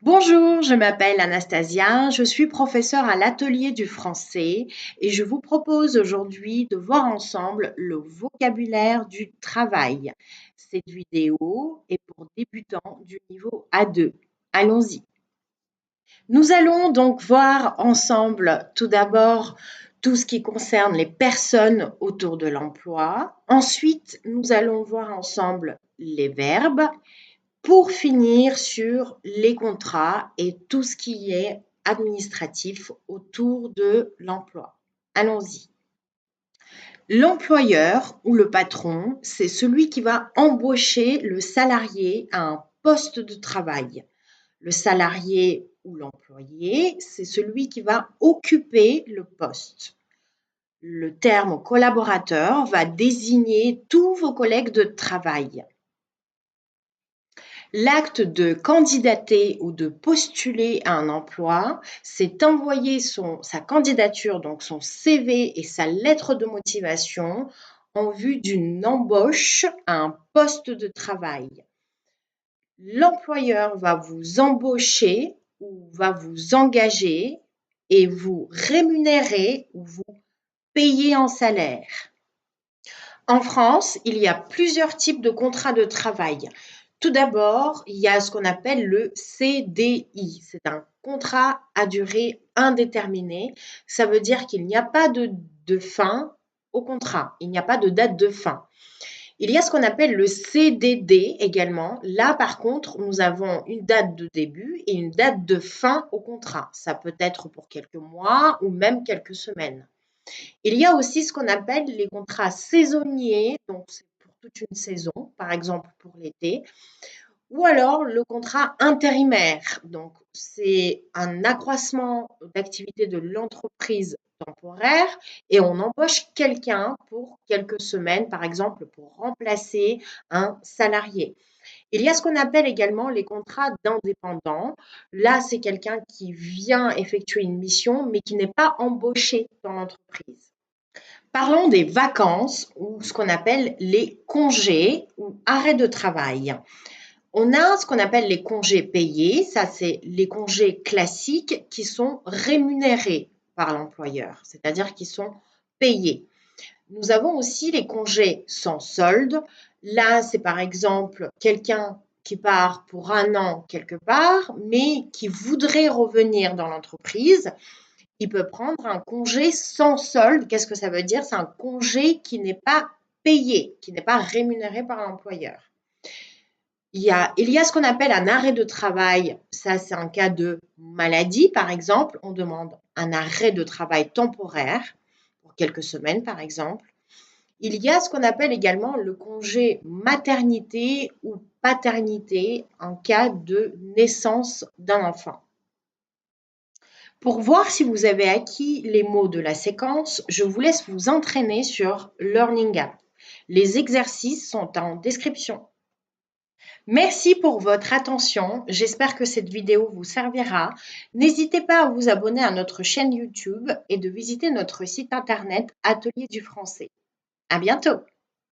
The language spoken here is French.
Bonjour, je m'appelle Anastasia, je suis professeure à l'atelier du français et je vous propose aujourd'hui de voir ensemble le vocabulaire du travail. Cette vidéo est pour débutants du niveau A2. Allons-y. Nous allons donc voir ensemble tout d'abord tout ce qui concerne les personnes autour de l'emploi. Ensuite, nous allons voir ensemble les verbes pour finir sur les contrats et tout ce qui est administratif autour de l'emploi. Allons-y. L'employeur ou le patron, c'est celui qui va embaucher le salarié à un poste de travail. Le salarié ou l'employé, c'est celui qui va occuper le poste. Le terme collaborateur va désigner tous vos collègues de travail. L'acte de candidater ou de postuler à un emploi, c'est envoyer sa candidature, donc son CV et sa lettre de motivation en vue d'une embauche à un poste de travail. L'employeur va vous embaucher ou va vous engager et vous rémunérer ou vous payer en salaire. En France, il y a plusieurs types de contrats de travail. Tout d'abord, il y a ce qu'on appelle le CDI. C'est un contrat à durée indéterminée. Ça veut dire qu'il n'y a pas de fin au contrat. Il n'y a pas de date de fin. Il y a ce qu'on appelle le CDD également. Là, par contre, nous avons une date de début et une date de fin au contrat. Ça peut être pour quelques mois ou même quelques semaines. Il y a aussi ce qu'on appelle les contrats saisonniers, donc c'est pour toute une saison, par exemple pour l'été, ou alors le contrat intérimaire, donc c'est un accroissement d'activité de l'entreprise temporaire et on embauche quelqu'un pour quelques semaines, par exemple pour remplacer un salarié. Il y a ce qu'on appelle également les contrats d'indépendants. Là, c'est quelqu'un qui vient effectuer une mission, mais qui n'est pas embauché dans l'entreprise. Parlons des vacances ou ce qu'on appelle les congés ou arrêts de travail. On a ce qu'on appelle les congés payés, ça c'est les congés classiques qui sont rémunérés par l'employeur, c'est-à-dire qui sont payés. Nous avons aussi les congés sans solde. Là, c'est par exemple quelqu'un qui part pour un an quelque part, mais qui voudrait revenir dans l'entreprise. Il peut prendre un congé sans solde. Qu'est-ce que ça veut dire? C'est un congé qui n'est pas payé, qui n'est pas rémunéré par l'employeur. Il y a ce qu'on appelle un arrêt de travail. Ça, c'est un cas de maladie, par exemple. On demande un arrêt de travail temporaire pour quelques semaines, par exemple. Il y a ce qu'on appelle également le congé maternité ou paternité en cas de naissance d'un enfant. Pour voir si vous avez acquis les mots de la séquence, je vous laisse vous entraîner sur Learning App. Les exercices sont en description. Merci pour votre attention. J'espère que cette vidéo vous servira. N'hésitez pas à vous abonner à notre chaîne YouTube et de visiter notre site internet Atelier du français. À bientôt!